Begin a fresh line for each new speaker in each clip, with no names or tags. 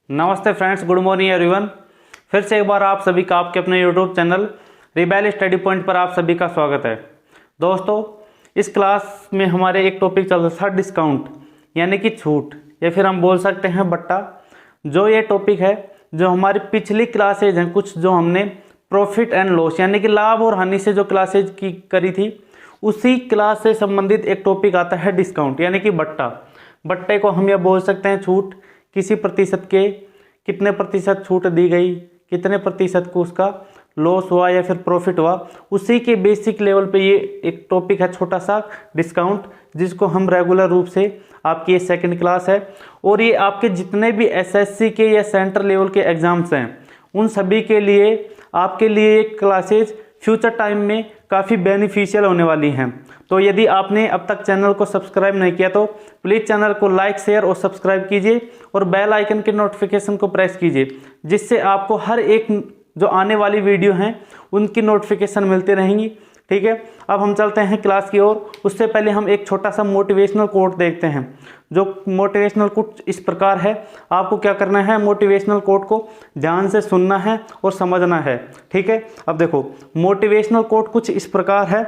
नमस्ते friends, good morning everyone. फिर से एक बार आप सभी का आपके अपने YouTube channel rebel study point पर आप सभी का स्वागत है। दोस्तों, इस क्लास में हमारे एक टॉपिक चल रहा था डिस्काउंट यानी कि छूट, या फिर हम बोल सकते हैं बट्टा। जो ये टॉपिक है जो हमारी पिछली क्लासेज हैं, कुछ जो हमने प्रॉफिट एंड लॉस यानी कि लाभ और हानि से जो क्लासेज की करी थी, उसी क्लास से संबंधित एक टॉपिक आता है डिस्काउंट यानी कि बट्टा। बट्टे को हम यह बोल सकते हैं छूट, किसी प्रतिशत के कितने प्रतिशत छूट दी गई, कितने प्रतिशत को उसका लॉस हुआ या फिर प्रॉफिट हुआ, उसी के बेसिक लेवल पे ये एक टॉपिक है छोटा सा डिस्काउंट, जिसको हम रेगुलर रूप से आपकी ये सेकंड क्लास है। और ये आपके जितने भी एसएससी के या सेंटर लेवल के एग्जाम्स हैं, उन सभी के लिए आपके लिए क्लासेज फ्यूचर टाइम में काफ़ी बेनिफिशियल होने वाली हैं। तो यदि आपने अब तक चैनल को सब्सक्राइब नहीं किया तो प्लीज़ चैनल को लाइक, शेयर और सब्सक्राइब कीजिए और बेल आइकन के नोटिफिकेशन को प्रेस कीजिए, जिससे आपको हर एक जो आने वाली वीडियो हैं उनकी नोटिफिकेशन मिलती रहेंगी। ठीक है, अब हम चलते हैं क्लास की ओर। उससे पहले हम एक छोटा सा मोटिवेशनल कोट देखते हैं। जो मोटिवेशनल कोट इस प्रकार है, आपको क्या करना है, मोटिवेशनल कोट को ध्यान से सुनना है और समझना है। ठीक है, अब देखो मोटिवेशनल कोट कुछ इस प्रकार है।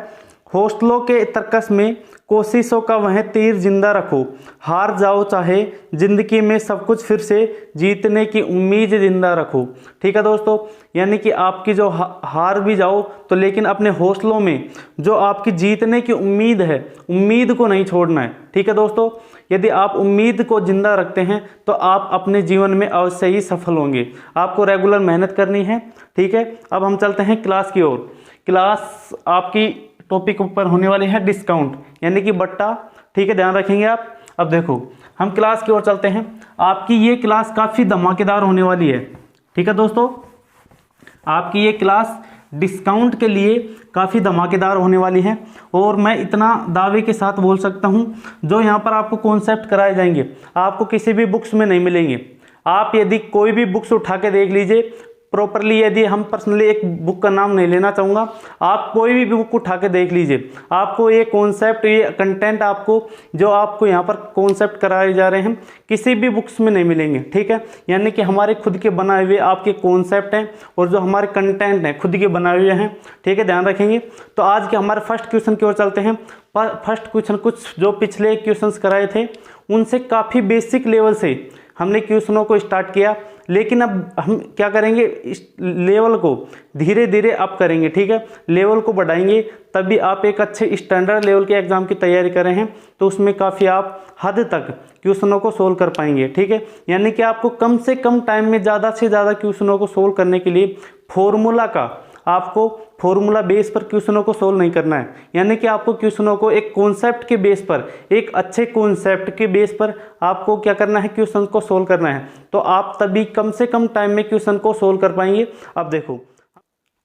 हौसलों के तर्कस में कोशिशों का वह तीर जिंदा रखो, हार जाओ चाहे जिंदगी में सब कुछ फिर से जीतने की उम्मीद जिंदा रखो। ठीक है दोस्तों, यानी कि आपकी जो हार भी जाओ तो लेकिन अपने हौसलों में जो आपकी जीतने की उम्मीद है, उम्मीद को नहीं छोड़ना है। ठीक है दोस्तों, यदि आप उम्मीद को जिंदा रखते हैं तो आप अपने जीवन में अवश्य ही सफल होंगे। आपको रेगुलर मेहनत करनी है। ठीक है, अब हम चलते हैं क्लास की ओर। क्लास आपकी टॉपिक ऊपर होने वाली है डिस्काउंट यानी कि बट्टा। ठीक है, ध्यान रखेंगे आप। अब देखो हम क्लास की ओर चलते हैं। आपकी ये क्लास काफ़ी धमाकेदार होने वाली है। ठीक है दोस्तों, आपकी ये क्लास डिस्काउंट के लिए काफ़ी धमाकेदार होने वाली है। और मैं इतना दावे के साथ बोल सकता हूँ, जो यहाँ पर आपको कॉन्सेप्ट कराए जाएंगे आपको किसी भी बुक्स में नहीं मिलेंगे। आप यदि कोई भी बुक्स उठा के देख लीजिए प्रॉपरली, यदि हम पर्सनली एक बुक का नाम नहीं लेना चाहूँगा, आप कोई भी बुक उठा के देख लीजिए, आपको ये कॉन्सेप्ट, ये कंटेंट आपको जो आपको यहाँ पर कॉन्सेप्ट कराए जा रहे हैं किसी भी बुक्स में नहीं मिलेंगे। ठीक है, यानी कि हमारे खुद के बनाए हुए आपके कॉन्सेप्ट हैं और जो हमारे कंटेंट हैं खुद के बनाए हुए हैं। ठीक है, ध्यान रखेंगे। तो आज के हमारे फर्स्ट क्वेश्चन की ओर चलते हैं। फर्स्ट क्वेश्चन कुछ जो पिछले क्वेश्चंस कराए थे उनसे काफ़ी बेसिक लेवल से हमने क्वेश्चनों को स्टार्ट किया, लेकिन अब हम क्या करेंगे, इस लेवल को धीरे धीरे अप करेंगे। ठीक है, लेवल को बढ़ाएंगे, तभी आप एक अच्छे स्टैंडर्ड लेवल के एग्जाम की तैयारी कर रहे हैं तो उसमें काफ़ी आप हद तक क्वेश्चनों को सोल्व कर पाएंगे। ठीक है, यानी कि आपको कम से कम टाइम में ज़्यादा से ज़्यादा क्वेश्चनों को सोल्व करने के लिए आपको फॉर्मूला बेस पर क्वेश्चनों को सोल्व नहीं करना है। यानी कि आपको क्वेश्चनों को एक कॉन्सेप्ट के बेस पर, एक अच्छे कॉन्सेप्ट के बेस पर आपको क्या करना है, क्वेश्चन को सोल्व करना है। तो आप तभी कम से कम टाइम में क्वेश्चन को सोल्व कर पाएंगे। अब देखो,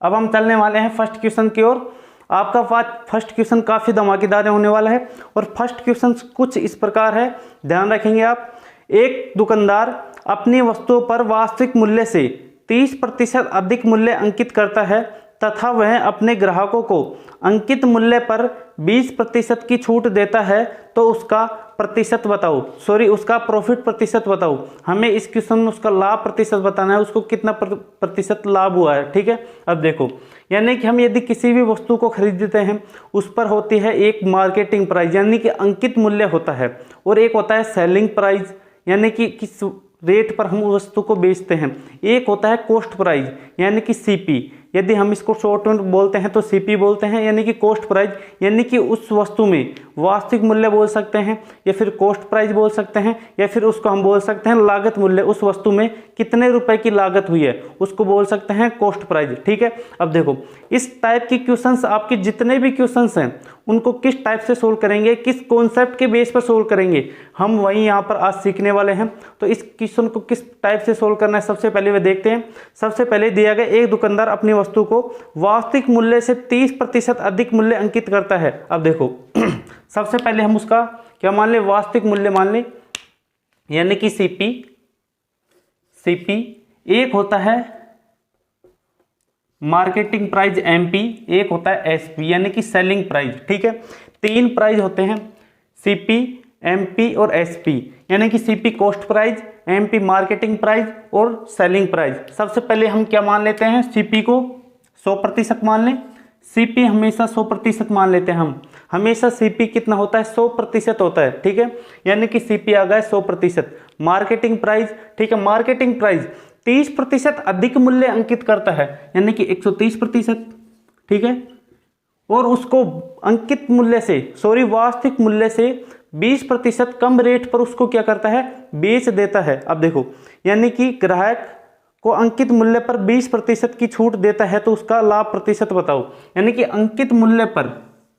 अब हम चलने वाले हैं फर्स्ट क्वेश्चन की ओर। आपका फर्स्ट क्वेश्चन काफ़ी धमाकेदार होने वाला है और फर्स्ट क्वेश्चन कुछ इस प्रकार है, ध्यान रखेंगे आप। एक दुकानदार अपनी वस्तुओं पर वास्तविक मूल्य से 30% अधिक मूल्य अंकित करता है तथा वह अपने ग्राहकों को अंकित मूल्य पर 20% की छूट देता है, तो उसका प्रतिशत बताओ, उसका प्रॉफिट प्रतिशत बताओ। हमें इस क्वेश्चन में उसका लाभ प्रतिशत बताना है, उसको कितना प्रतिशत लाभ हुआ है। ठीक है, अब देखो, यानी कि हम यदि किसी भी वस्तु को खरीदते हैं उस पर होती है एक मार्केटिंग प्राइस यानी कि अंकित मूल्य होता है, और एक होता है सेलिंग प्राइस यानी कि किस रेट पर हम वस्तु को बेचते हैं। एक होता है कॉस्ट प्राइस यानी कि सीपी, यदि हम इसको शॉर्ट में बोलते हैं तो सीपी बोलते हैं, यानी कि कॉस्ट प्राइस, यानी कि उस वस्तु में वास्तविक मूल्य बोल सकते हैं या फिर कॉस्ट प्राइस बोल सकते हैं, या फिर उसको हम बोल सकते हैं लागत मूल्य। उस वस्तु में कितने रुपए की लागत हुई है उसको बोल सकते हैं कॉस्ट प्राइस। ठीक है, अब देखो इस टाइप के क्वेश्चंस, आपके जितने भी क्वेश्चंस हैं उनको किस टाइप से सोल्व करेंगे, किस कॉन्सेप्ट के बेस पर सोल्व करेंगे, हम वही यहाँ पर आज सीखने वाले हैं। तो इस क्वेश्चन को किस टाइप से सोल्व करना है सबसे पहले वे देखते हैं। सबसे पहले दिया गया एक दुकानदार अपनी वस्तु को वास्तविक मूल्य से 30% अधिक मूल्य अंकित करता है। अब देखो सबसे पहले हम उसका क्या मान ले, वास्तविक मूल्य मान ले, यानी कि सीपी। एक होता है मार्केटिंग प्राइस एमपी, एक होता है एसपी यानी कि सेलिंग प्राइस। ठीक है, तीन प्राइस होते हैं, सीपी, एमपी और एसपी, यानी कि CP cost price, MP marketing price और सेलिंग प्राइस। सबसे पहले हम क्या मान लेते हैं, सीपी को 100% मान लें। सीपी हमेशा 100% मान लेते हैं हम, हमेशा सीपी कितना होता है, 100% होता है, ठीक है। यानी कि सीपी आ गया 100%। मार्केटिंग प्राइस, ठीक है, मार्केटिंग प्राइस 30% अधिक मूल्य अंकित करता है, यानी कि 130%, ठीक है। और उसको अंकित मूल्य से, सॉरी वास्तविक मूल्य से 20% कम रेट पर उसको क्या करता है, बेच देता है। अब देखो, यानी कि ग्राहक को अंकित मूल्य पर 20% की छूट देता है तो उसका लाभ प्रतिशत बताओ। यानी कि अंकित मूल्य पर,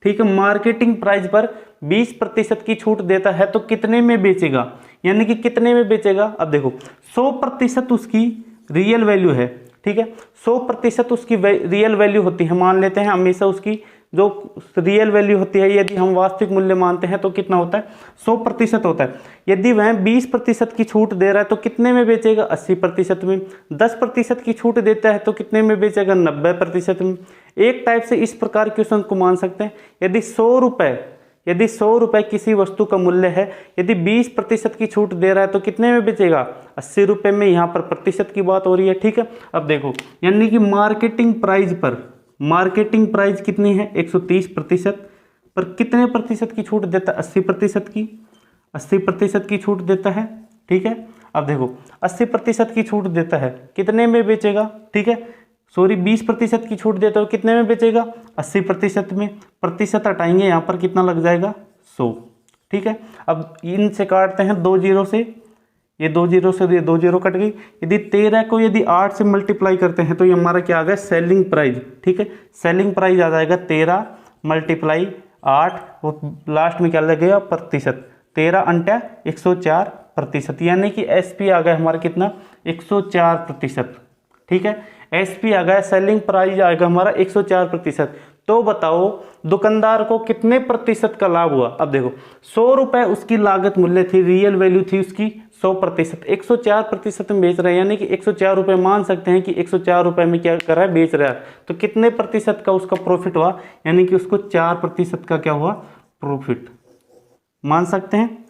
ठीक है, मार्केटिंग प्राइस पर 20% की छूट देता है तो कितने में बेचेगा, यानी कि कितने में बेचेगा। अब देखो 100% उसकी रियल वैल्यू है, ठीक है, 100% उसकी रियल वैल्यू होती है, मान लेते हैं हमेशा उसकी जो रियल वैल्यू होती है, यदि हम वास्तविक मूल्य मानते हैं तो कितना होता है, 100% होता है। यदि वह 20% की छूट दे रहा है तो कितने में बेचेगा, 80% में। 10% की छूट देता है तो कितने में बेचेगा, 90% में। एक टाइप से इस प्रकार क्वेश्चन को मान सकते हैं, यदि 100 रुपए किसी वस्तु का मूल्य है, यदि 20% की छूट दे रहा है तो कितने में बेचेगा, 80 रुपए में। यहाँ पर प्रतिशत की बात हो रही है, ठीक है। अब देखो, यानी कि मार्केटिंग प्राइस पर, मार्केटिंग प्राइस कितनी है, 130%, पर कितने प्रतिशत की छूट देता है, 80% की, 80% की छूट देता है, ठीक है। अब देखो 80% की छूट देता है, कितने में बेचेगा, ठीक है, सॉरी 20% की छूट देता है, कितने में बेचेगा, 80% में। प्रतिशत हटाएंगे, यहाँ पर कितना लग जाएगा, 100, ठीक है। अब इनसे काटते हैं 2 जीरो से, ये 2 जीरो से ये 2 जीरो कट गई। यदि 13 को यदि 8 से मल्टीप्लाई करते हैं तो ये हमारा क्या आ गया, सेलिंग प्राइस, ठीक है। सेलिंग प्राइस आ जाएगा 13 × 8 और लास्ट में क्या लगेगा, प्रतिशत। 13 अंट्या 104%, यानी कि एसपी आ गया हमारा कितना, 104%, ठीक है। एसपी आ गया, सेलिंग प्राइस आएगा हमारा 104%। तो बताओ दुकानदार को कितने प्रतिशत का लाभ हुआ। अब देखो 100 रुपए उसकी लागत मूल्य थी, रियल वैल्यू थी उसकी 100%, 104% में बेच रहा है, यानी कि 104 रुपए मान सकते हैं कि 104 रुपए में क्या कर रहा है, बेच रहा है। तो कितने प्रतिशत का उसका प्रॉफिट हुआ, यानी कि उसको 4% का क्या हुआ, प्रॉफिट मान सकते हैं।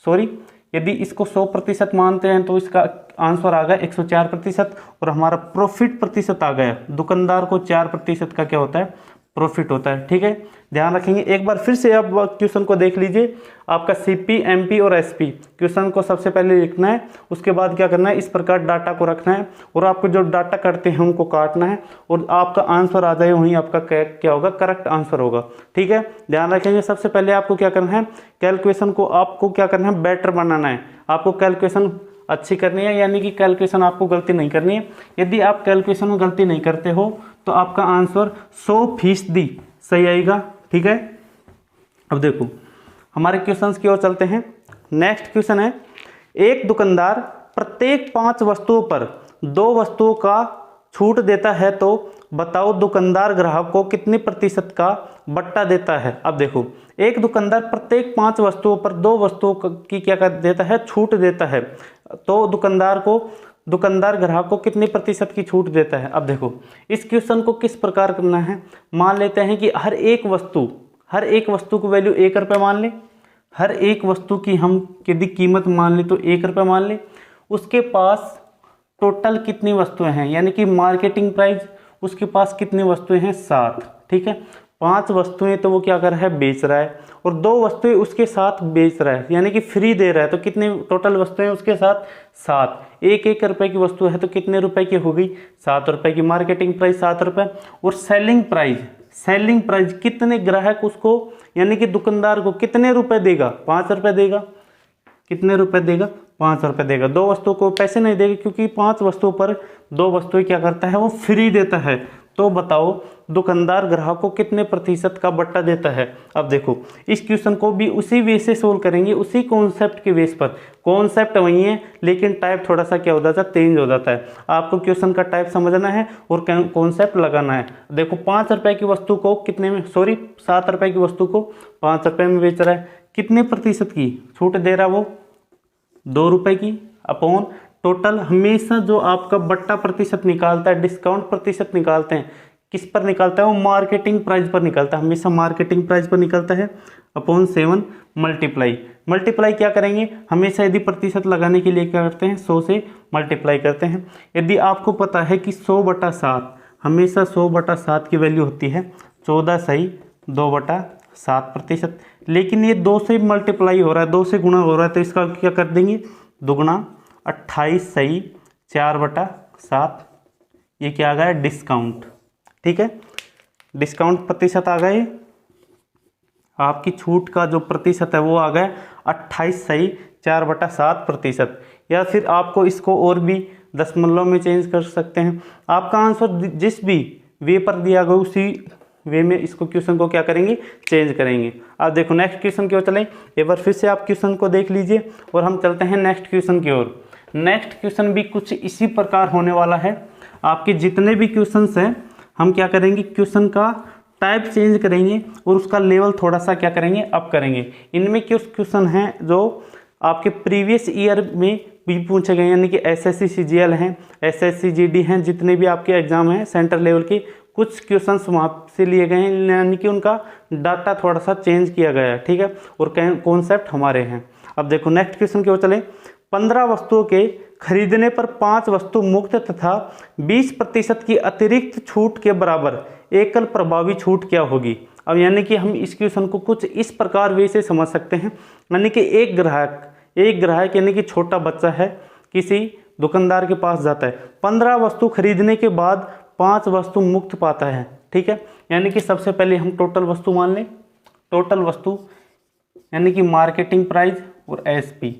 सॉरी, यदि इसको 100% मानते हैं तो इसका आंसर आ गया 104%, और हमारा प्रॉफिट प्रतिशत आ गया, दुकानदार को 4% का क्या होता है, प्रॉफिट होता है, ठीक है। ध्यान रखेंगे। एक बार फिर से आप क्वेश्चन को देख लीजिए, आपका सीपी, एमपी और एसपी। क्वेश्चन को सबसे पहले लिखना है, उसके बाद क्या करना है, इस प्रकार डाटा को रखना है, और आपको जो डाटा करते हैं उनको काटना है, और आपका आंसर आ जाए वहीं आपका क्या होगा, करेक्ट आंसर होगा, ठीक है। ध्यान रखेंगे। सबसे पहले आपको क्या करना है, कैलकुलेशन को आपको क्या करना है, बेटर बनाना है, आपको कैलकुलेशन अच्छी करनी है, यानी कि कैलकुलेशन आपको गलती नहीं करनी है। यदि आप कैलकुलेशन में गलती नहीं करते हो तो आपका आंसर 100% सही आएगा, ठीक है। अब देखो हमारे क्वेश्चंस की ओर चलते हैं। नेक्स्ट क्वेश्चन है, एक दुकानदार प्रत्येक 5 वस्तुओं पर 2 वस्तुओं का छूट देता है तो बताओ दुकानदार ग्राहक को कितने प्रतिशत का बट्टा देता है। अब देखो, एक दुकानदार प्रत्येक 5 वस्तुओं पर 2 वस्तुओं की क्या कर देता है, छूट देता है, तो दुकानदार ग्राहक को कितने प्रतिशत की छूट देता है। अब देखो इस क्वेश्चन को किस प्रकार करना है, मान लेते हैं कि हर एक वस्तु की वैल्यू 1 रुपये मान लें, हर एक वस्तु की हम यदि कीमत मान लें तो 1 रुपये मान लें। उसके पास टोटल कितनी वस्तुएं हैं, यानी कि मार्केटिंग प्राइस उसके पास कितनी वस्तुएं हैं, 7, ठीक है। 5 वस्तुएं तो वो क्या कर रहा है, बेच रहा है, और 2 वस्तुएं उसके साथ बेच रहा है, यानी कि फ्री दे रहा है। तो कितने टोटल वस्तुएं उसके साथ, 7। 1 रुपए की वस्तु है तो कितने रुपए की होगी, 7 रुपए की। मार्केटिंग प्राइस 7 रुपए, और सेलिंग प्राइस कितने ग्राहक उसको, यानी कि दुकानदार को कितने रुपए देगा, 5 रुपए देगा। कितने रुपए देगा, 5 रुपए देगा। 2 वस्तुओं को पैसे नहीं देगा, क्योंकि 5 वस्तुओं पर 2 वस्तुएं क्या करता है, वो फ्री देता है। तो बताओ दुकानदार ग्राहक को कितने प्रतिशत का बट्टा देता है। अब देखो इस क्वेश्चन को भी उसी वे से सोल्व करेंगे, उसी कॉन्सेप्ट के बेस पर। कॉन्सेप्ट वही है लेकिन टाइप थोड़ा सा क्या हो जाता है, चेंज हो जाता है। आपको क्वेश्चन का टाइप समझना है और कॉन्सेप्ट लगाना है। देखो 5 रुपए की वस्तु को कितने में, सॉरी 7 रुपए की वस्तु को 5 रुपए में बेच रहा है, कितने प्रतिशत की छूट दे रहा है, वो 2 रुपए की, अपॉन टोटल। हमेशा जो आपका बट्टा प्रतिशत निकालता है, डिस्काउंट प्रतिशत निकालते हैं, किस पर निकलता है, वो मार्केटिंग प्राइस पर निकलता है, हमेशा मार्केटिंग प्राइस पर निकलता है, अपॉन 7 मल्टीप्लाई क्या करेंगे, हमेशा यदि प्रतिशत लगाने के लिए क्या करते हैं, 100 से मल्टीप्लाई करते हैं। यदि आपको पता है कि 100/7 हमेशा 100/7 की वैल्यू होती है 14 सही 2/7%, लेकिन ये 2 से मल्टीप्लाई हो रहा है, 2 से गुणा हो रहा है, तो इसका क्या कर देंगे, दुगुना 28 सही 4/7, ये क्या आ गया, डिस्काउंट। ठीक है, डिस्काउंट प्रतिशत आ गए, आपकी छूट का जो प्रतिशत है वो आ गया 28 सही 4/7%। या फिर आपको इसको और भी दशमलव में चेंज कर सकते हैं। आपका आंसर जिस भी वे पर दिया गया उसी वे में इसको क्वेश्चन को क्या करेंगे, चेंज करेंगे। अब देखो नेक्स्ट क्वेश्चन की ओर चलें, एक बार फिर से आप क्वेश्चन को देख लीजिए और हम चलते हैं नेक्स्ट क्वेश्चन की ओर। नेक्स्ट क्वेश्चन भी कुछ इसी प्रकार होने वाला है। आपके जितने भी क्वेश्चंस हैं हम क्या करेंगे, क्वेश्चन का टाइप चेंज करेंगे और उसका लेवल थोड़ा सा क्या करेंगे, अप करेंगे। इनमें कुछ क्वेश्चन हैं जो आपके प्रीवियस ईयर में भी पूछे गए, यानी कि SSC CGL हैं, SSC GD हैं, जितने भी आपके एग्जाम हैं सेंटर लेवल के, कुछ क्वेश्चंस वहाँ से लिए गए हैं, यानी कि उनका डाटा थोड़ा सा चेंज किया गया है। ठीक है, और कॉन्सेप्ट हमारे हैं। अब देखो नेक्स्ट क्वेश्चन की ओर चले। 15 वस्तुओं के खरीदने पर 5 वस्तु मुक्त तथा 20% की अतिरिक्त छूट के बराबर एकल प्रभावी छूट क्या होगी। अब यानी कि हम इस क्वेश्चन को कुछ इस प्रकार वे से समझ सकते हैं, यानी कि एक ग्राहक यानी कि छोटा बच्चा है, किसी दुकानदार के पास जाता है, 15 वस्तु खरीदने के बाद 5 वस्तु मुक्त पाता है। ठीक है, यानी कि सबसे पहले हम टोटल वस्तु मान लें, टोटल वस्तु यानी कि मार्केटिंग प्राइस और SP।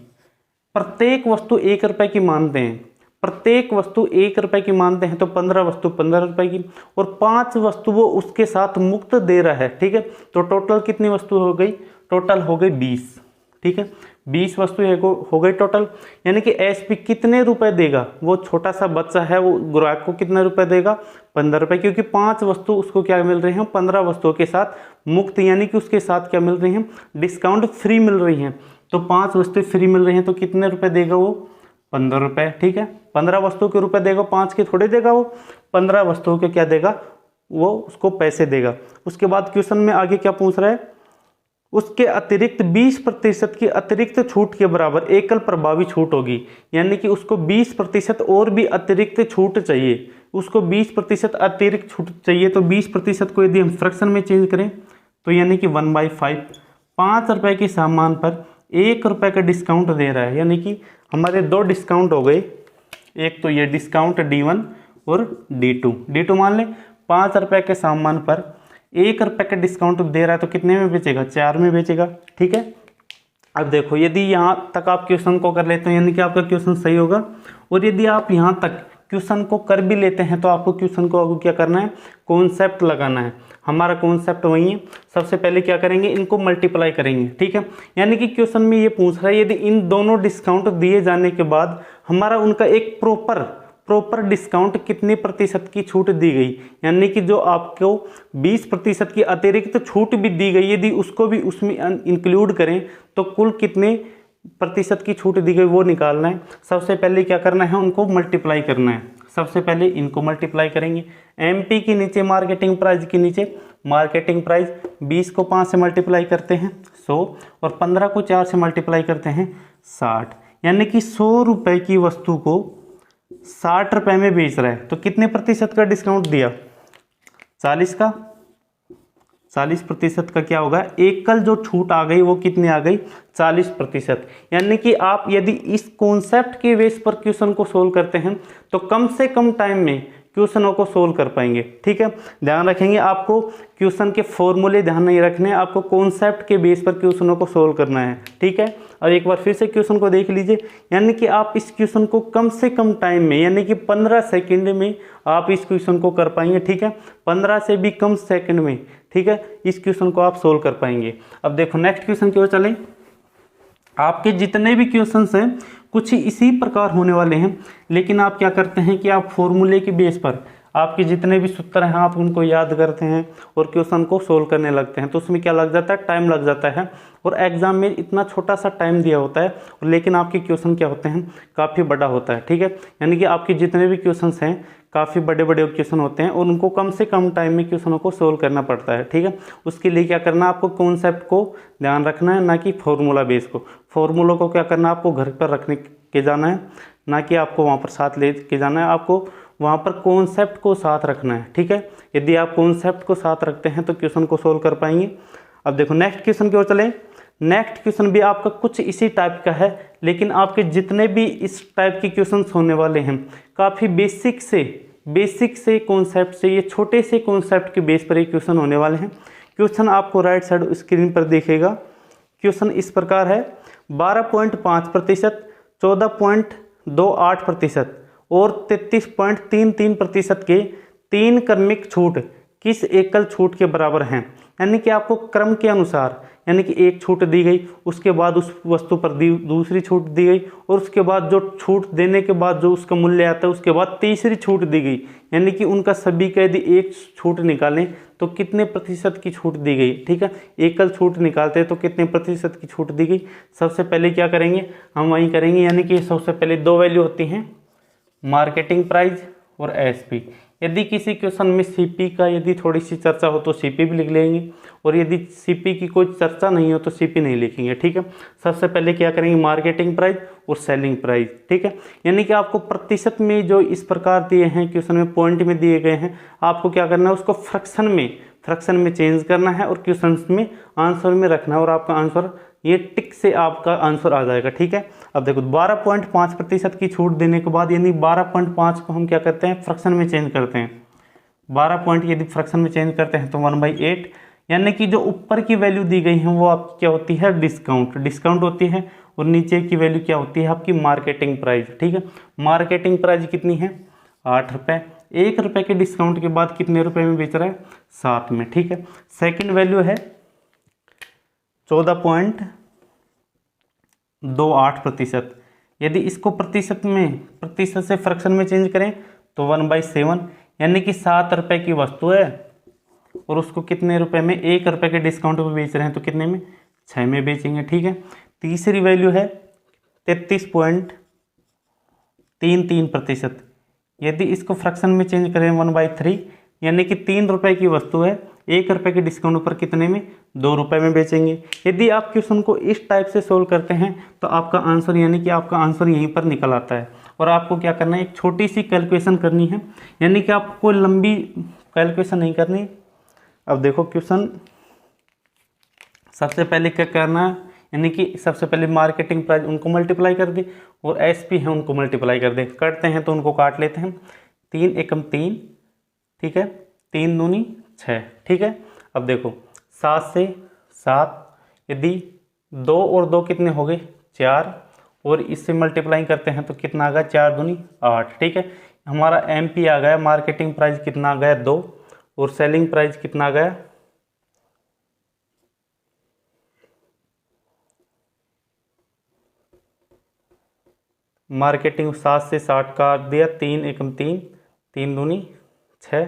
प्रत्येक वस्तु 1 रुपए की मानते हैं, प्रत्येक वस्तु 1 रुपए की मानते हैं, तो 15 वस्तु 15 रुपए की, और 5 वस्तु वो उसके साथ मुक्त दे रहा है। ठीक है, तो टोटल कितनी वस्तु हो गई, टोटल हो गई 20। ठीक है, 20 वस्तु हो गई टोटल, यानी कि SP कितने रुपए देगा, वो छोटा सा बच्चा है वो ग्राहक को कितने रुपए देगा, 15 रुपए, क्योंकि 5 वस्तु उसको क्या मिल रही हैं, 15 वस्तुओं के साथ मुक्त, यानी कि उसके साथ क्या मिल रही हैं, डिस्काउंट फ्री मिल रही हैं। तो 5 वस्तुएं फ्री मिल रही हैं, तो कितने रुपए देगा वो, 15 रुपए। ठीक है, 15 वस्तुओं के रुपए देगा, 5 के थोड़े देगा वो, 15 वस्तुओं के क्या देगा, वो उसको पैसे देगा। उसके बाद क्वेश्चन में आगे क्या पूछ रहा है, उसके अतिरिक्त 20% की अतिरिक्त छूट के बराबर एकल प्रभावी छूट होगी, यानी कि उसको 20% और भी अतिरिक्त छूट चाहिए, उसको 20% अतिरिक्त छूट चाहिए। तो 20% को यदि हम फ्रैक्शन में चेंज करें तो यानी कि 1/5, 5 रुपए के सामान पर 1 रुपए का डिस्काउंट दे रहा है, यानी कि हमारे 2 डिस्काउंट हो गए, एक तो ये डिस्काउंट D1 और D2 मान लें। 5 रुपए के सामान पर 1 रुपए का डिस्काउंट दे रहा है, तो कितने में बेचेगा, 4 में बेचेगा। ठीक है, अब देखो यदि यहाँ तक आप क्वेश्चन को कर लेते हैं यानी कि आपका क्वेश्चन सही होगा, और यदि आप यहाँ तक क्वेश्चन को कर भी लेते हैं तो आपको क्वेश्चन को अब क्या करना है, कॉन्सेप्ट लगाना है। हमारा कॉन्सेप्ट वही है, सबसे पहले क्या करेंगे, इनको मल्टीप्लाई करेंगे। ठीक है, यानी कि क्वेश्चन में ये पूछ रहा है यदि इन दोनों डिस्काउंट दिए जाने के बाद हमारा उनका एक प्रॉपर डिस्काउंट कितनी प्रतिशत की छूट दी गई, यानी कि जो आपको 20% की अतिरिक्त छूट भी दी गई, यदि उसको भी उसमें इंक्लूड करें तो कुल कितने प्रतिशत की छूट दी गई वो निकालना है। सबसे पहले क्या करना है, उनको मल्टीप्लाई करना है। सबसे पहले इनको मल्टीप्लाई करेंगे, MP के नीचे मार्केटिंग प्राइस के नीचे मार्केटिंग प्राइस, 20 को 5 से मल्टीप्लाई करते हैं 100, और 15 को 4 से मल्टीप्लाई करते हैं 60, यानी कि 100 रुपए की वस्तु को 60 रुपए में बेच रहा है। तो कितने प्रतिशत का डिस्काउंट दिया, 40 का, 40% का क्या होगा, एकल जो छूट आ गई वो कितनी आ गई, 40%। यानी कि आप यदि इस कॉन्सेप्ट के बेस पर क्वेश्चन को सोल्व करते हैं तो कम से कम टाइम में क्वेश्चनों को सोल्व कर पाएंगे। ठीक है, ध्यान रखेंगे, आपको क्वेश्चन के फॉर्मूले ध्यान नहीं रखने, आपको कॉन्सेप्ट के बेस पर क्वेश्चनों को सोल्व करना है। ठीक है, और एक बार फिर से क्वेश्चन को देख लीजिए, यानी कि आप इस क्वेश्चन को कम से कम टाइम में यानी कि 15 सेकंड में आप इस क्वेश्चन को कर पाएंगे। ठीक है, 15 से भी कम सेकंड में, ठीक है, इस क्वेश्चन को आप सोल्व कर पाएंगे। अब देखो नेक्स्ट क्वेश्चन की ओर चलें। आपके जितने भी क्वेश्चंस हैं कुछ इसी प्रकार होने वाले हैं, लेकिन आप क्या करते हैं कि आप फॉर्मूले के बेस पर आपके जितने भी सूत्र हैं आप उनको याद करते हैं और क्वेश्चन को सोल्व करने लगते हैं। तो उसमें क्या लग जाता है, टाइम लग जाता है, और एग्जाम में इतना छोटा सा टाइम दिया होता है, लेकिन आपके क्वेश्चन क्या होते हैं, काफ़ी बड़ा होता है। ठीक है, यानी कि आपके जितने भी क्वेश्चंस हैं काफ़ी बड़े बड़े क्वेश्चन होते हैं और उनको कम से कम टाइम में क्वेश्चनों को सोल्व करना पड़ता है, ठीक है। उसके लिए क्या करना, आपको कॉन्सेप्ट को ध्यान रखना है, ना कि फॉर्मूला बेस को। फॉर्मूला को क्या करना, आपको घर पर रखने के जाना है, ना कि आपको वहाँ पर साथ ले के जाना है। आपको वहाँ पर कॉन्सेप्ट को साथ रखना है, ठीक है। यदि आप कॉन्सेप्ट को साथ रखते हैं तो क्वेश्चन को सोल्व कर पाएंगे। अब देखो नेक्स्ट क्वेश्चन की ओर चलें। नेक्स्ट क्वेश्चन भी आपका कुछ इसी टाइप का है, लेकिन आपके जितने भी इस टाइप के क्वेश्चंस होने वाले हैं काफ़ी बेसिक से कॉन्सेप्ट से, ये छोटे से कॉन्सेप्ट के बेस पर ये क्वेश्चन होने वाले हैं। क्वेश्चन आपको राइट साइड स्क्रीन पर दिखेगा। क्वेश्चन इस प्रकार है, 12.5%, 14.28% और 33.33% के 3 क्रमिक छूट किस एकल छूट के बराबर हैं। यानी कि आपको क्रम के अनुसार, यानी कि एक छूट दी गई, उसके बाद उस वस्तु पर दूसरी छूट दी गई, और उसके बाद जो छूट देने के बाद जो उसका मूल्य आता है उसके बाद तीसरी छूट दी गई। यानी कि उनका सभी का यदि एक छूट निकालें तो कितने प्रतिशत की छूट दी गई, ठीक है। एकल छूट निकालते हैं तो कितने प्रतिशत की छूट दी गई। सबसे पहले क्या करेंगे, हम वही करेंगे। यानी कि सबसे पहले 2 वैल्यू होती हैं, मार्केटिंग प्राइस और एसपी। यदि किसी क्वेश्चन में सीपी का यदि थोड़ी सी चर्चा हो तो सीपी भी लिख लेंगे, और यदि सीपी की कोई चर्चा नहीं हो तो सीपी नहीं लिखेंगे, ठीक है। सबसे पहले क्या करेंगे, मार्केटिंग प्राइस और सेलिंग प्राइस, ठीक है। यानी कि आपको प्रतिशत में जो इस प्रकार दिए हैं क्वेश्चन में, पॉइंट में दिए गए हैं, आपको क्या करना है, उसको फ्रैक्शन में चेंज करना है और क्वेश्चन में आंसर में रखना है, और आपका आंसर ये टिक से आपका आंसर आ जाएगा, ठीक है। अब देखो 12.5% की छूट देने के बाद, यानी 12.5 को हम क्या करते हैं, फ्रैक्शन में चेंज करते हैं। 12 पॉइंट यदि फ्रैक्शन में चेंज करते हैं तो 1/8, यानी कि जो ऊपर की वैल्यू दी गई है वो आपकी क्या होती है, डिस्काउंट होती है, और नीचे की वैल्यू क्या होती है, आपकी मार्केटिंग प्राइस, ठीक है। मार्केटिंग प्राइस कितनी है, 8 रुपये। 1 रुपये के डिस्काउंट के बाद कितने रुपए में बेच रहा है, 7 में, ठीक है। सेकंड वैल्यू है 14.28%। यदि इसको प्रतिशत से फ्रैक्शन में चेंज करें तो 1/7, यानी कि 7 रुपये की वस्तु है और उसको कितने रुपए में, 1 रुपये के डिस्काउंट पे बेच रहे हैं, तो कितने में, 6 में बेचेंगे, ठीक है। तीसरी वैल्यू है 33.33%। यदि इसको फ्रैक्शन में चेंज करें 1/3, यानी कि 3 रुपये की वस्तु है, 1 रुपये के डिस्काउंट पर कितने में, 2 रुपये में बेचेंगे। यदि आप क्वेश्चन को इस टाइप से सोल्व करते हैं तो आपका आंसर, यानी कि आपका आंसर यहीं पर निकल आता है। और आपको क्या करना है, एक छोटी सी कैलकुलेशन करनी है, यानी कि आपको लंबी कैलकुलेशन नहीं करनी। अब देखो क्वेश्चन, सबसे पहले क्या करना है, यानी कि सबसे पहले मार्केटिंग प्राइस उनको मल्टीप्लाई कर दे, और एसपी है उनको मल्टीप्लाई कर दे। करते हैं तो उनको काट लेते हैं, 3 एकम 3, ठीक है, 3 दूनी 6, ठीक है। अब देखो 7 से 7, यदि 2 और 2 कितने हो गए, 4, और इससे मल्टीप्लाई करते हैं तो कितना आ गया, 4 दूनी 8, ठीक है। हमारा एमपी आ गया, मार्केटिंग प्राइस कितना आ गया, 2, और सेलिंग प्राइस कितना आ गया, मार्केटिंग 7 से 60 काट दिया, 3 एकम 3, 3 दूनी 6,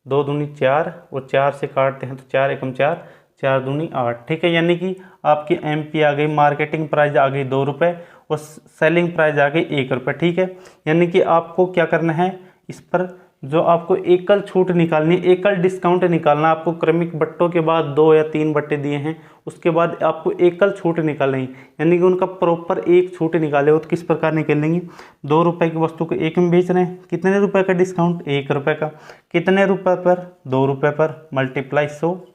2 दूनी 4, और 4 से काटते हैं तो 4 एकम 4, 4 दूनी 8, ठीक है। यानी कि आपकी एमपी आ गई, मार्केटिंग प्राइस आ गई 2 रुपये, और सेलिंग प्राइस आ गई 1 रुपये, ठीक है। यानी कि आपको क्या करना है, इस पर जो आपको एकल छूट निकालनी, एकल डिस्काउंट निकालना, आपको क्रमिक बट्टों के बाद 2 या 3 बट्टे दिए हैं, उसके बाद आपको एकल छूट निकालनी, यानी कि उनका प्रॉपर एक छूट निकाले हो तो किस प्रकार निकालेंगे। 2 रुपये की वस्तु को 1 में बेच रहे हैं, कितने रुपए का डिस्काउंट, 1 रुपये का, कितने रुपए पर, 2 रुपये पर, मल्टीप्लाई 100,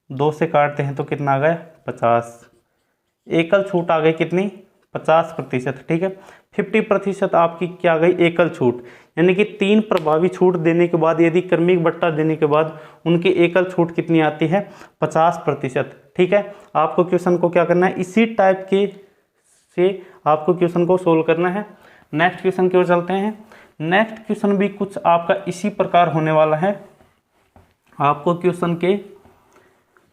2 से काटते हैं तो कितना आ गया, 50। एकल छूट आ गई कितनी, 50%, ठीक है। 50% आपकी क्या गई, एकल छूट, यानी कि 3 प्रभावी छूट देने के बाद, यदि क्रमिक बट्टा देने के बाद उनकी एकल छूट कितनी आती है, 50%, ठीक है। आपको क्वेश्चन को क्या करना है, इसी टाइप के से आपको क्वेश्चन को सोल्व करना है। नेक्स्ट क्वेश्चन की ओर चलते हैं। नेक्स्ट क्वेश्चन भी कुछ आपका इसी प्रकार होने वाला है। आपको क्वेश्चन के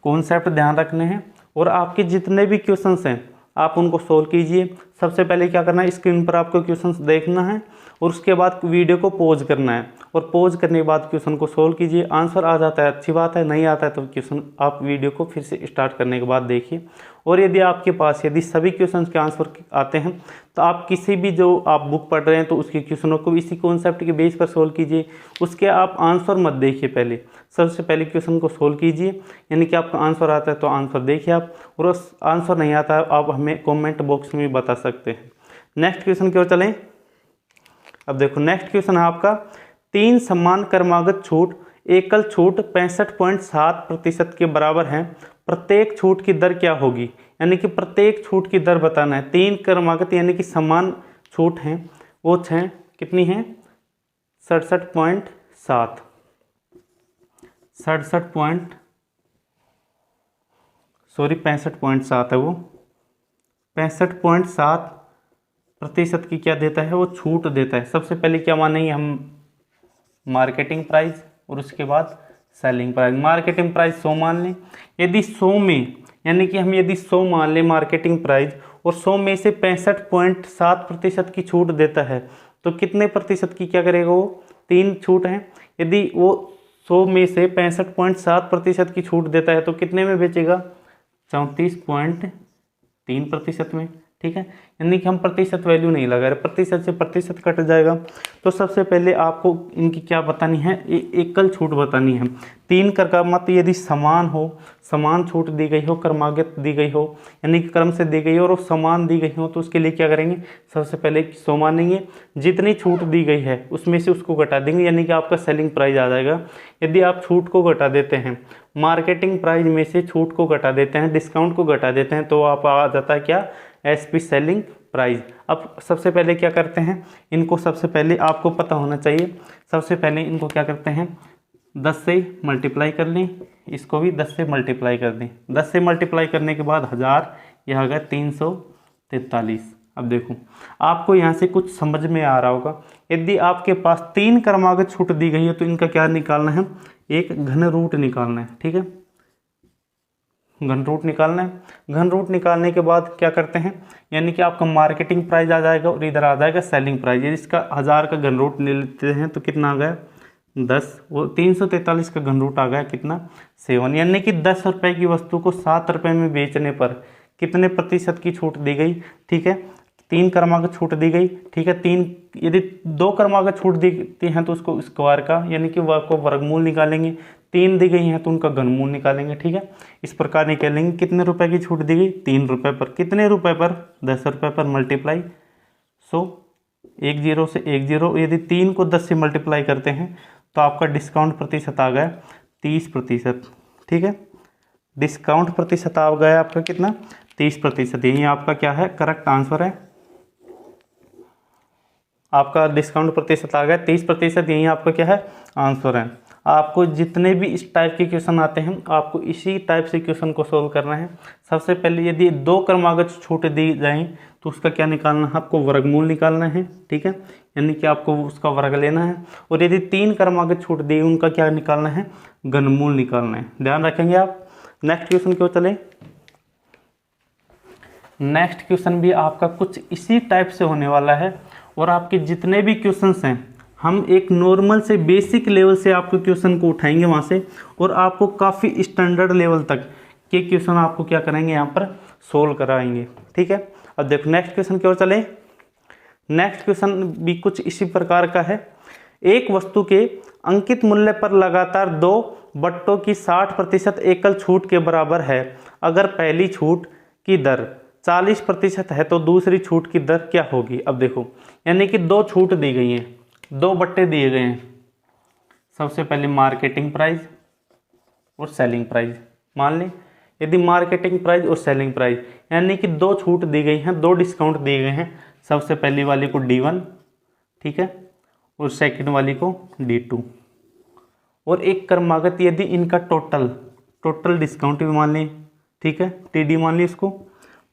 कॉन्सेप्ट ध्यान रखने हैं, और आपके जितने भी क्वेश्चंस हैं आप उनको सोल्व कीजिए। सबसे पहले क्या करना है, स्क्रीन पर आपको क्वेश्चन देखना है और उसके बाद वीडियो को पॉज करना है और पॉज करने के बाद क्वेश्चन को सोल्व कीजिए। आंसर आ जाता है अच्छी बात है, नहीं आता है तो क्वेश्चन आप वीडियो को फिर से स्टार्ट करने के बाद देखिए। और यदि आपके पास यदि सभी क्वेश्चन के आंसर आते हैं तो आप किसी भी जो आप बुक पढ़ रहे हैं तो उसके क्वेश्चनों को इसी कॉन्सेप्ट के बेस पर सोल्व कीजिए। उसके आप आंसर मत देखिए, पहले सबसे पहले क्वेश्चन को सोल्व कीजिए, यानी कि आपका आंसर आता है तो आंसर देखिए आप, और उस आंसर नहीं आता है आप हमें कमेंट बॉक्स में बता सकते हैं। नेक्स्ट क्वेश्चन की ओर चलें। अब देखो नेक्स्ट क्वेश्चन है आपका, 3 समान क्रमागत छूट एकल छूट 65.7% के बराबर है, प्रत्येक छूट की दर क्या होगी? यानी कि प्रत्येक छूट की दर बताना है। 3 क्रमागत यानी कि समान छूट हैं, वो हैं कितनी है? 67.7 65.7 है वो, 65.7% की क्या देता है वो छूट देता है। सबसे पहले क्या मानेंगे हम? मार्केटिंग प्राइस और उसके बाद सेलिंग प्राइस। मार्केटिंग प्राइस 100 मान लें, यदि 100 में यानी कि हम यदि 100 मान लें मार्केटिंग प्राइस और 100 में से 65.7% की छूट देता है तो कितने प्रतिशत की क्या करेगा वो? 3 छूट हैं। यदि वो 100 में से 65.7% की छूट देता है तो कितने में बेचेगा? 34.3% में। ठीक है, यानी कि हम प्रतिशत वैल्यू नहीं लगा रहे, प्रतिशत से प्रतिशत कट जाएगा। तो सबसे पहले आपको इनकी क्या बतानी है? एकल छूट बतानी है। 3 क्रमागत यदि समान हो, समान छूट दी गई हो, क्रमागत दी गई हो यानी कि क्रम से दी गई हो और समान दी गई हो तो उसके लिए क्या करेंगे? सबसे पहले 100 मानेंगे, जितनी छूट दी गई है उसमें से उसको घटा देंगे, यानी कि आपका सेलिंग प्राइस आ जाएगा। यदि आप छूट को घटा देते हैं, मार्केटिंग प्राइस में से छूट को घटा देते हैं, डिस्काउंट को घटा देते हैं तो आप आ जाता है क्या? SP selling price. अब सबसे पहले क्या करते हैं, इनको सबसे पहले आपको पता होना चाहिए। सबसे पहले इनको क्या करते हैं? 10 से मल्टीप्लाई कर लें, इसको भी 10 से मल्टीप्लाई कर दें। 10 से मल्टीप्लाई करने के बाद 1000, यह आ गया 343। अब देखो आपको यहाँ से कुछ समझ में आ रहा होगा। यदि आपके पास 3 क्रमागत छूट दी गई है तो इनका क्या निकालना है? एक घन रूट निकालना है। ठीक है, घन रूट निकालना है। घन रूट निकालने के बाद क्या करते हैं, यानी कि आपका मार्केटिंग प्राइस आ जाएगा और इधर आ जाएगा सेलिंग प्राइस। यदि इसका 1000 का घन रूट ले लेते हैं तो कितना आ गया? 10। वो 343 का घन रूट आ गया कितना? 7। यानी कि 10 रुपये की वस्तु को 7 रुपये में बेचने पर कितने प्रतिशत की छूट दी गई? ठीक है, 3 क्रमागत छूट दी गई। ठीक है, 3 यदि 2 क्रमागत छूट दी हैं तो उसको स्क्वायर का यानी कि वह को वर्गमूल निकालेंगे। 3 दी गई हैं तो उनका घनमूल निकालेंगे। ठीक है, इस प्रकार निकालेंगे। कितने रुपए की छूट दी गई? 3 रुपये पर। कितने रुपए पर? 10 रुपये पर मल्टीप्लाई 100, 1 0 से 1 0। यदि 3 को 10 से मल्टीप्लाई करते हैं तो आपका डिस्काउंट प्रतिशत आ गया 30%। ठीक है, डिस्काउंट प्रतिशत आ गया आपका कितना? 30%। यही आपका क्या है? करेक्ट आंसर है। आपका डिस्काउंट प्रतिशत आ गया 30%। यही आपका क्या है? आंसर है। आपको जितने भी इस टाइप के क्वेश्चन आते हैं आपको इसी टाइप से क्वेश्चन को सोल्व करना है। सबसे पहले यदि 2 क्रमागत छूट दी जाए तो उसका क्या निकालना है? आपको वर्गमूल निकालना है। ठीक है, यानी कि आपको उसका वर्ग लेना है। और यदि 3 क्रमागत छूट दी उनका क्या निकालना है? घनमूल निकालना है। ध्यान रखेंगे आप। नेक्स्ट क्वेश्चन क्यों चले। नेक्स्ट क्वेश्चन भी आपका कुछ इसी टाइप से होने वाला है और आपके जितने भी क्वेश्चंस हैं हम एक नॉर्मल से बेसिक लेवल से आपको क्वेश्चन को उठाएंगे वहाँ से और आपको काफ़ी स्टैंडर्ड लेवल तक के क्वेश्चन आपको क्या करेंगे यहाँ पर सोल्व कराएंगे। ठीक है, अब देखो नेक्स्ट क्वेश्चन की ओर चले। नेक्स्ट क्वेश्चन भी कुछ इसी प्रकार का है। एक वस्तु के अंकित मूल्य पर लगातार 2 बट्टों की 60% एकल छूट के बराबर है। अगर पहली छूट की दर 40% है तो दूसरी छूट की दर क्या होगी? अब देखो यानी कि 2 छूट दी गई हैं, 2 बट्टे दिए गए हैं। सबसे पहले मार्केटिंग प्राइस और सेलिंग प्राइस मान लें। यदि मार्केटिंग प्राइस और सेलिंग प्राइस यानी कि 2 छूट दी गई हैं, 2 डिस्काउंट दिए गए हैं। सबसे पहली वाली को D1, ठीक है, और सेकंड वाली को D2। और एक क्रमागत यदि इनका टोटल डिस्काउंट भी मान लें, ठीक है, TD मान लें इसको,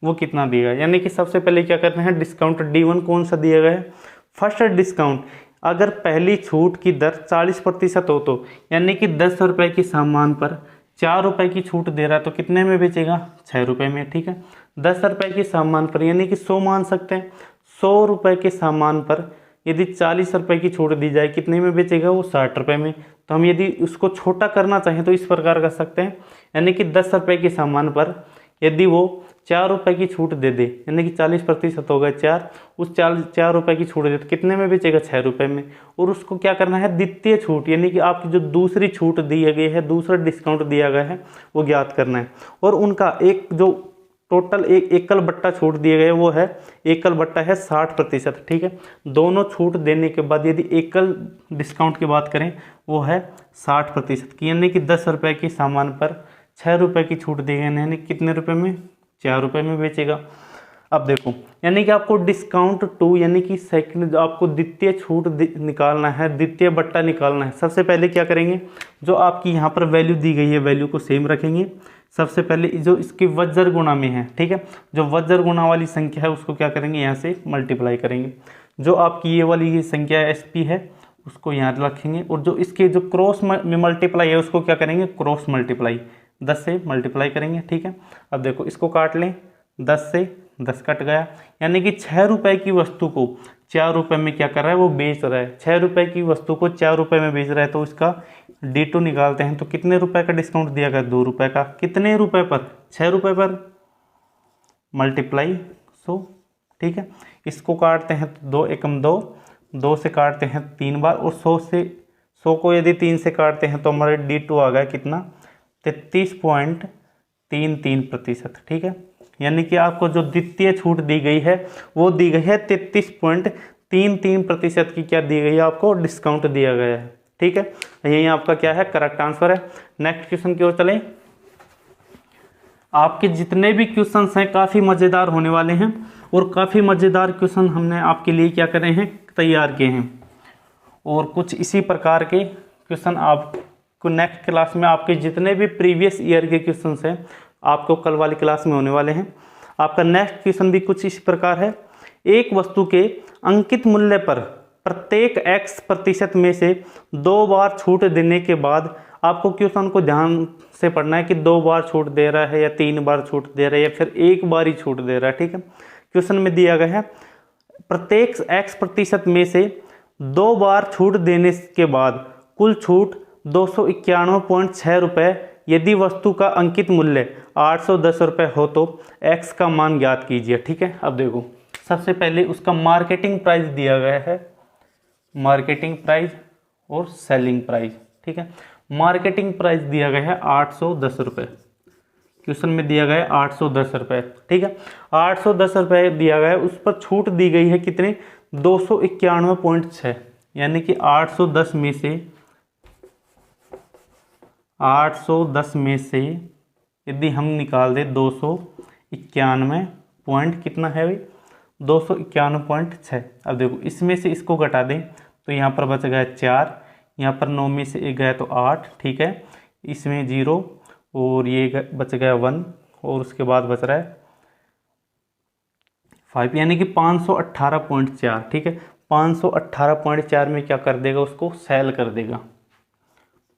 वो कितना दिया गया। यानी कि सबसे पहले क्या करते हैं, डिस्काउंट D1 कौन सा दिया गया है? First discount. अगर पहली छूट की दर 40% हो तो यानी कि 10 रुपये के सामान पर ₹4 की छूट दे रहा है तो कितने में बेचेगा? ₹6 में, ठीक है। ₹10 के सामान पर, यानी कि 100 मान सकते हैं, ₹100 के सामान पर यदि ₹40 की छूट दी जाए, कितने में बेचेगा वो? ₹60 में। तो हम यदि उसको छोटा करना चाहें तो इस प्रकार कर सकते हैं, यानी कि ₹10 के सामान पर यदि वो ₹4 की छूट दे दे, यानी कि 40% हो गए 4, उस ₹4 की छूट दे तो कितने में बेचेगा? ₹6 में। और उसको क्या करना है? द्वितीय छूट, यानी कि आपकी जो दूसरी छूट दी गई है, दूसरा डिस्काउंट दिया गया है, वो ज्ञात करना है। और उनका एक जो टोटल एक एकल बट्टा छूट दिए गए वो है, एकल बट्टा है 60%, ठीक है। दोनों छूट देने के बाद यदि एकल डिस्काउंट की बात करें वो है 60% की, यानी कि ₹10 के सामान पर ₹6 की छूट दी गई, यानी कितने रुपए में? ₹4 में बेचेगा। अब देखो, यानी कि आपको डिस्काउंट टू, यानी कि सेकंड जो आपको द्वितीय छूट निकालना है, द्वितीय बट्टा निकालना है। सबसे पहले क्या करेंगे? जो आपकी यहाँ पर वैल्यू दी गई है, वैल्यू को सेम रखेंगे। सबसे पहले जो इसकी वज्र गुणा में है, ठीक है, जो वज्र गुणा वाली संख्या है उसको क्या करेंगे? यहाँ से मल्टीप्लाई करेंगे। जो आपकी ये वाली ये संख्या SP है उसको यहाँ रखेंगे, और जो इसके जो क्रॉस में मल्टीप्लाई है उसको क्या करेंगे? क्रॉस मल्टीप्लाई, 10 से मल्टीप्लाई करेंगे, ठीक है। अब देखो इसको काट लें, 10 से 10 कट गया, यानी कि ₹6 की वस्तु को ₹4 में क्या कर रहा है? वो बेच रहा है। ₹6 की वस्तु को ₹4 में बेच रहा है, तो इसका D2 निकालते हैं। तो कितने रुपए का डिस्काउंट दिया गया? ₹2 का। कितने रुपए पर? ₹6 पर, मल्टीप्लाई 100, ठीक है। इसको काटते हैं तो 2 एकम 2, 2 से काटते हैं 3 बार, और 100 को यदि 3 से काटते हैं तो हमारे D2 आ गया कितना? 33.33%, ठीक है। यानी कि आपको जो द्वितीय छूट दी गई है वो दी गई है 33.33% की, क्या दी गई है? आपको डिस्काउंट दिया गया है, ठीक है। यही आपका क्या है? करेक्ट आंसर है। नेक्स्ट क्वेश्चन की ओर चलें। आपके जितने भी क्वेश्चंस हैं काफ़ी मज़ेदार होने वाले हैं, और काफ़ी मज़ेदार क्वेश्चन हमने आपके लिए क्या करे हैं? तैयार किए हैं। और कुछ इसी प्रकार के क्वेश्चन आपको नेक्स्ट क्लास में, आपके जितने भी प्रीवियस ईयर के क्वेश्चंस हैं आपको कल वाली क्लास में होने वाले हैं। आपका नेक्स्ट क्वेश्चन भी कुछ इस प्रकार है। एक वस्तु के अंकित मूल्य पर प्रत्येक X% में से 2 बार छूट देने के बाद, आपको क्वेश्चन को ध्यान से पढ़ना है कि 2 बार छूट दे रहा है या 3 बार छूट दे रहा है या फिर 1 बार ही छूट दे रहा है, ठीक है। क्वेश्चन में दिया गया है प्रत्येक X% में से 2 बार छूट देने के बाद कुल छूट ₹291.6, यदि वस्तु का अंकित मूल्य ₹810 हो तो X का मान ज्ञात कीजिए, ठीक है। अब देखो सबसे पहले उसका मार्केटिंग प्राइस दिया गया है, मार्केटिंग प्राइस और सेलिंग प्राइस, ठीक है। मार्केटिंग प्राइस दिया गया है ₹810, क्वेश्चन में दिया गया है ₹810, ठीक है। ₹810 दिया गया है, उस पर छूट दी गई है कितने? 291.6, यानी कि 810 में से यदि हम निकाल दें 291 पॉइंट, कितना है भाई? 291.6। अब देखो इसमें से इसको घटा दें तो यहाँ पर बच गया 4, यहाँ पर 9 में से 1 गया तो 8, ठीक है। इसमें 0 और ये बच गया 1, और उसके बाद बच रहा है 5, यानी कि 518.4, ठीक है। 518.4 में क्या कर देगा? उसको सेल कर देगा।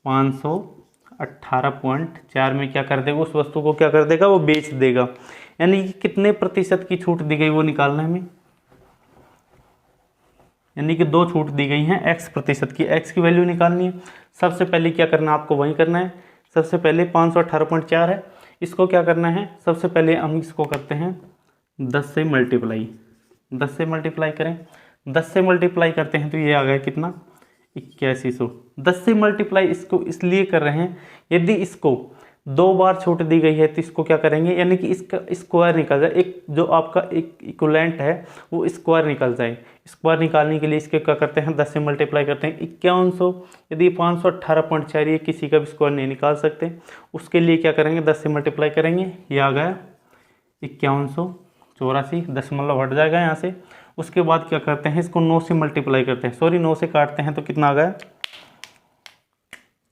518.4 में क्या कर देगा? उस वस्तु को क्या कर देगा? वो बेच देगा। यानी कि कितने प्रतिशत की छूट दी गई वो निकालना है हमें, यानी कि 2 छूट दी गई हैं X% की, X की वैल्यू निकालनी है। सबसे पहले क्या करना है? आपको वही करना है। सबसे पहले 518.4 है, इसको क्या करना है? सबसे पहले हम इसको करते हैं 10 से मल्टीप्लाई, 10 से मल्टीप्लाई करें, 10 से मल्टीप्लाई करते हैं तो ये आ गया कितना? 8100। 10 से मल्टीप्लाई इसको इसलिए कर रहे हैं, यदि इसको 2 बार छूट दी गई है तो इसको क्या करेंगे? यानी कि इसका स्क्वायर निकल जाए, एक जो आपका एक इक्विवेलेंट है वो स्क्वायर निकल जाए। स्क्वायर निकालने के लिए इसके क्या करते हैं? 10 से मल्टीप्लाई करते हैं 5100। यदि 518.4 ये किसी का भी स्क्वायर नहीं निकाल सकते, उसके लिए क्या करेंगे? 10 से मल्टीप्लाई करेंगे, ये आ गया 5184, दशमलव हट जाएगा यहाँ से। उसके बाद क्या करते हैं? इसको 9 से मल्टीप्लाई करते हैं, सॉरी 9 से काटते हैं तो कितना आ गया?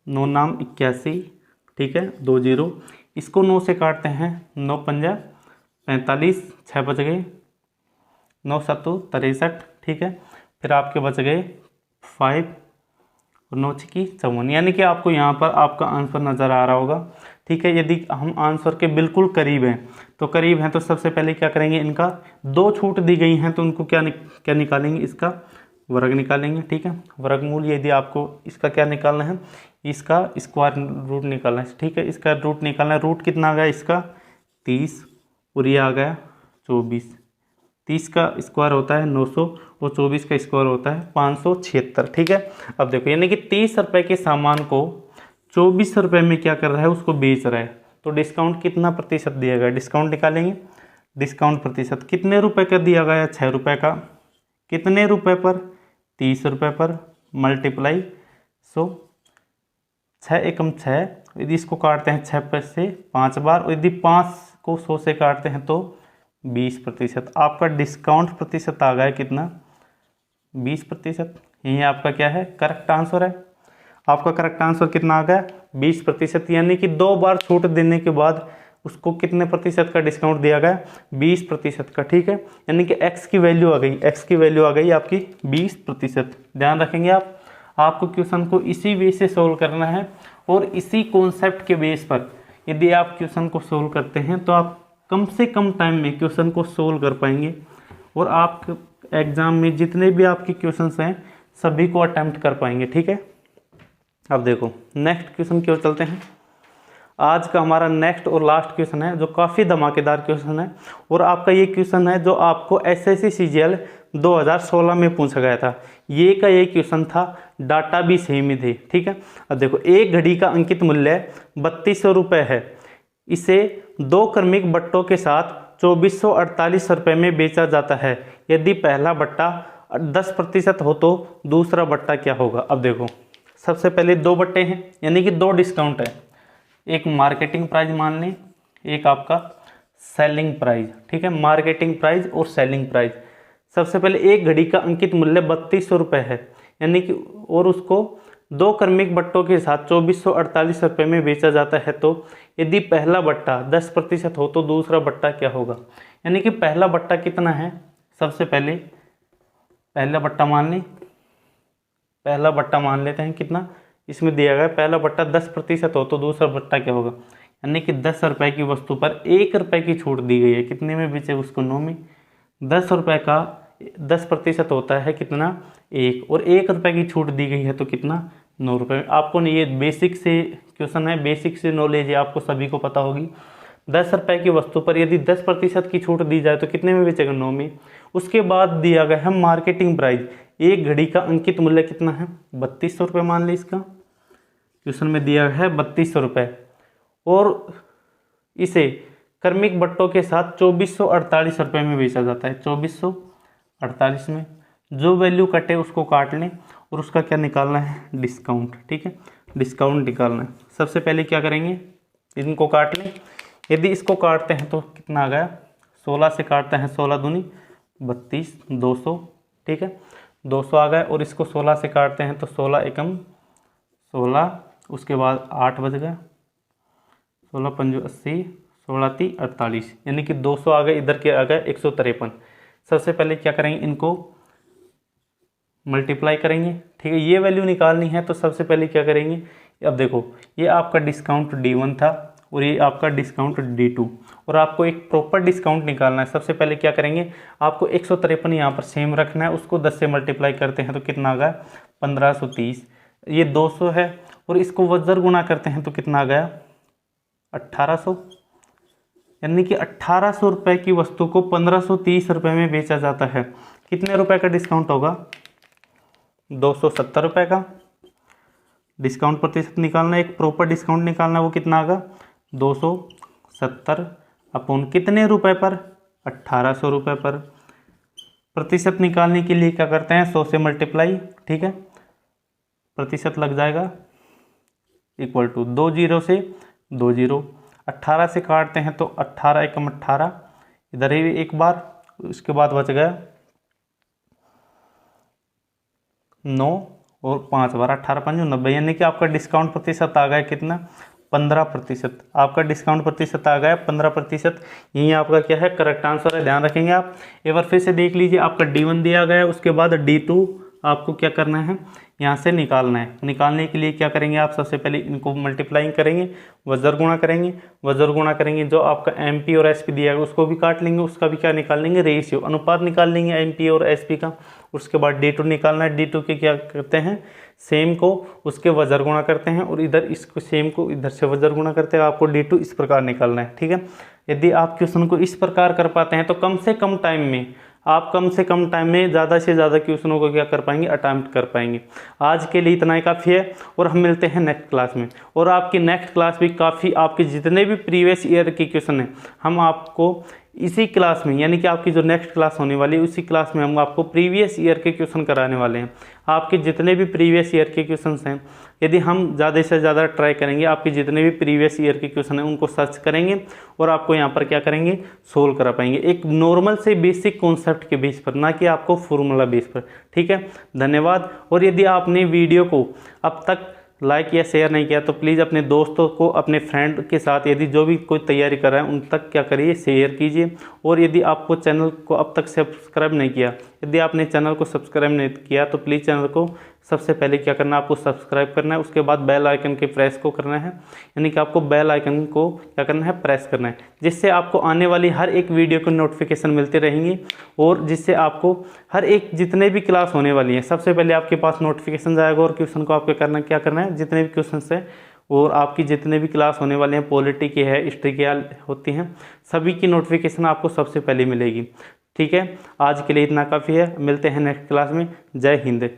9 नाम 81, ठीक है, 20। इसको 9 से काटते हैं, 9 पंजा 45, 6 बच गए, 9 सत्तू 63, ठीक है। फिर आपके बच गए 5 और 9 छक्की 54, यानी कि आपको यहाँ पर आपका आंसर नज़र आ रहा होगा ठीक है। यदि हम आंसर के बिल्कुल करीब हैं तो सबसे पहले क्या करेंगे, इनका 2 छूट दी गई हैं तो उनको क्या निकालेंगे, इसका वर्ग निकालेंगे। ठीक है, वर्गमूल यदि आपको इसका क्या निकालना है, इसका स्क्वायर रूट निकालना है। ठीक है, इसका रूट निकालना है। रूट कितना आ गया इसका 30 और ये आ गया 24। 30 का स्क्वायर होता है 900 और 24 का स्क्वायर होता है 576। ठीक है, अब देखो यानी कि 30 रुपये के सामान को 24 रुपये में क्या कर रहा है, उसको बेच रहा है। तो डिस्काउंट कितना प्रतिशत दिया गया, डिस्काउंट निकालेंगे। डिस्काउंट प्रतिशत कितने रुपए का दिया गया, 6 रुपये का। कितने रुपए पर, 30 रुपये पर, मल्टीप्लाई 100। 6 एकम 6, यदि इसको काटते हैं 6 से 5 बार, और यदि 5 को 100 से काटते हैं तो 20%। आपका डिस्काउंट प्रतिशत आ गया कितना, 20%। यही आपका क्या है, करेक्ट आंसर है। आपका करेक्ट आंसर कितना आ गया, 20%। यानी कि 2 बार छूट देने के बाद उसको कितने प्रतिशत का डिस्काउंट दिया गया, 20% का। ठीक है, यानी कि x की वैल्यू आ गई, x की वैल्यू आ गई आपकी 20%। ध्यान रखेंगे आपको क्वेश्चन को इसी वे से सोल्व करना है और इसी कॉन्सेप्ट के बेस पर यदि आप क्वेश्चन को सोल्व करते हैं तो आप कम से कम टाइम में क्वेश्चन को सोल्व कर पाएंगे और आप एग्जाम में जितने भी आपके क्वेश्चंस हैं सभी को अटेम्प्ट कर पाएंगे। ठीक है, अब देखो नेक्स्ट क्वेश्चन की ओर चलते हैं। आज का हमारा नेक्स्ट और लास्ट क्वेश्चन है जो काफ़ी धमाकेदार क्वेश्चन है और आपका ये क्वेश्चन है जो आपको SSC CGL 2016 में पूछा गया था। ये क्वेश्चन था, डाटा भी सेम ही थे। ठीक है, अब देखो एक घड़ी का अंकित मूल्य 3200 रुपये है। इसे 2 क्रमिक बट्टों के साथ 2448 रुपये में बेचा जाता है। यदि पहला बट्टा 10% हो तो दूसरा बट्टा क्या होगा। अब देखो सबसे पहले 2 बट्टे हैं यानी कि 2 डिस्काउंट है, एक मार्केटिंग प्राइस मान लें, एक आपका सेलिंग प्राइस। ठीक है, मार्केटिंग प्राइस और सेलिंग प्राइस। सबसे पहले एक घड़ी का अंकित मूल्य 3200 रुपये है यानी कि, और उसको 2 क्रमिक बट्टों के साथ 2448 रुपये में बेचा जाता है। तो यदि पहला बट्टा 10% हो तो दूसरा बट्टा क्या होगा। यानी कि पहला बट्टा कितना है, सबसे पहले पहला बट्टा मान लें, पहला बट्टा मान लेते हैं कितना इसमें दिया गया, पहला बट्टा 10% हो तो दूसरा बट्टा क्या होगा। यानी कि 10 रुपये की वस्तु पर 1 रुपये की छूट दी गई है, कितने में बेचे उसको 9 में। 10 रुपये का 10% होता है कितना 1, और 1 रुपये की छूट दी गई है तो कितना 9 रुपये। आपको ये बेसिक से क्वेश्चन है, बेसिक से नॉलेज है, आपको सभी को पता होगी। 10 रुपये की वस्तु पर यदि 10% की छूट दी जाए तो कितने में बेचेगा 9 में। उसके बाद दिया गया है मार्केटिंग प्राइस, एक घड़ी का अंकित मूल्य कितना है 3200 रुपये मान ली, इसका क्वेश्चन में दिया है 3200 रुपये, और इसे क्रमिक बट्टों के साथ 2448 रुपये में बेचा जाता है। 2448 में जो वैल्यू कटे उसको काट लें और उसका क्या निकालना है, डिस्काउंट। ठीक है, डिस्काउंट निकालना है। सबसे पहले क्या करेंगे, इनको काट लें। यदि इसको काटते हैं तो कितना आ गया, 16 से काटते हैं 16 दूनी 32, 200। ठीक है, 200 आ गए, और इसको 16 से काटते हैं तो 16 एकम 16, उसके बाद 8 बज गया, 16 पंजो 80, 16 ती 48, यानी कि 200 आ गए, इधर के आ गए 153। सबसे पहले क्या करेंगे, इनको मल्टीप्लाई करेंगे। ठीक है, ये वैल्यू निकालनी है तो सबसे पहले क्या करेंगे, अब देखो ये आपका डिस्काउंट D1 था और ये आपका डिस्काउंट D2, और आपको एक प्रॉपर डिस्काउंट निकालना है। सबसे पहले क्या करेंगे, आपको 153 यहाँ पर सेम रखना है, उसको 10 से मल्टीप्लाई करते हैं तो कितना आ गया 1530। ये 200 है और इसको वज्र गुणा करते हैं तो कितना आ गया 1800, यानी कि 1800 रुपये की वस्तु को 1530 रुपये में बेचा जाता है। कितने रुपए का डिस्काउंट होगा, 270 रुपये का। डिस्काउंट प्रतिशत निकालना, एक प्रॉपर डिस्काउंट निकालना, वो कितना आगा 270 अपॉन कितने रुपए पर, 1800 रुपये पर। प्रतिशत निकालने के लिए क्या करते हैं, 100 से मल्टीप्लाई। ठीक है, प्रतिशत लग जाएगा इक्वल टू 2 जीरो से 2 जीरो, 18 से काटते हैं तो 18 एकम 18, इधर ही एक बार, उसके बाद बच गया 9 और 5 बार 18 5 90, यानी कि आपका डिस्काउंट प्रतिशत आ गया कितना 15%। आपका डिस्काउंट प्रतिशत आ गया 15%। यही आपका क्या है, करेक्ट आंसर है, ध्यान रखेंगे आप। एक बार फिर से देख लीजिए, आपका D1 दिया गया है, उसके बाद D2 आपको क्या करना है, यहाँ से निकालना है। निकालने के लिए क्या करेंगे आप, सबसे पहले इनको मल्टीप्लाइंग करेंगे, वज्र गुणा करेंगे, वज्र गुणा करेंगे, जो आपका MP और SP दिया है उसको भी काट लेंगे, उसका भी क्या निकाल लेंगे, रेशियो, अनुपात निकाल लेंगे MP और SP का। उसके बाद D2 निकालना है, D2 के क्या करते हैं, सेम को उसके वज्र गुणा करते हैं और इधर इसको सेम को इधर से वज्र गुणा करते हैं। आपको D2 इस प्रकार निकालना है, ठीक है। यदि आप क्वेश्चन को इस प्रकार कर पाते हैं तो कम से कम टाइम में आप ज़्यादा से ज़्यादा क्वेश्चनों को क्या कर पाएंगे, अटेम्प्ट कर पाएंगे। आज के लिए इतना ही काफ़ी है और हम मिलते हैं नेक्स्ट क्लास में। और आपकी नेक्स्ट क्लास भी काफ़ी, आपके जितने भी प्रीवियस ईयर के क्वेश्चन हैं हम आपको इसी क्लास में, यानी कि आपकी जो नेक्स्ट क्लास होने वाली है उसी क्लास में हम आपको प्रीवियस ईयर के क्वेश्चन कराने वाले हैं। आपके जितने भी प्रीवियस ईयर के क्वेश्चन हैं, यदि हम ज़्यादा से ज़्यादा ट्राई करेंगे, आपके जितने भी प्रीवियस ईयर के क्वेश्चन हैं उनको सर्च करेंगे और आपको यहाँ पर क्या करेंगे, सोल्व करा पाएंगे, एक नॉर्मल से बेसिक कॉन्सेप्ट के बेस पर, ना कि आपको फॉर्मूला बेस पर, ठीक है। धन्यवाद। और यदि आपने वीडियो को अब तक लाइक या शेयर नहीं किया तो प्लीज़ अपने दोस्तों को, अपने फ्रेंड के साथ, यदि जो भी कोई तैयारी कर रहा है उन तक क्या करिए, शेयर कीजिए। और यदि आपको चैनल को अब तक सब्सक्राइब नहीं किया, यदि आपने चैनल को सब्सक्राइब नहीं किया तो प्लीज़ चैनल को सबसे पहले क्या करना है, आपको सब्सक्राइब करना है। उसके बाद बेल आइकन के प्रेस को करना है, यानी कि आपको बेल आइकन को क्या करना है, प्रेस करना है, जिससे आपको आने वाली हर एक वीडियो की नोटिफिकेशन मिलती रहेंगी और जिससे आपको हर एक जितने भी क्लास होने वाली है सबसे पहले आपके पास नोटिफिकेशन जाएगा। और क्वेश्चन को आपको क्या करना है, जितने भी क्वेश्चन है और आपकी जितने भी क्लास होने वाले हैं, पॉलिटी की है, हिस्ट्री की होती हैं, सभी की नोटिफिकेशन आपको सबसे पहले मिलेगी, ठीक है। आज के लिए इतना काफ़ी है, मिलते हैं नेक्स्ट क्लास में। जय हिंद।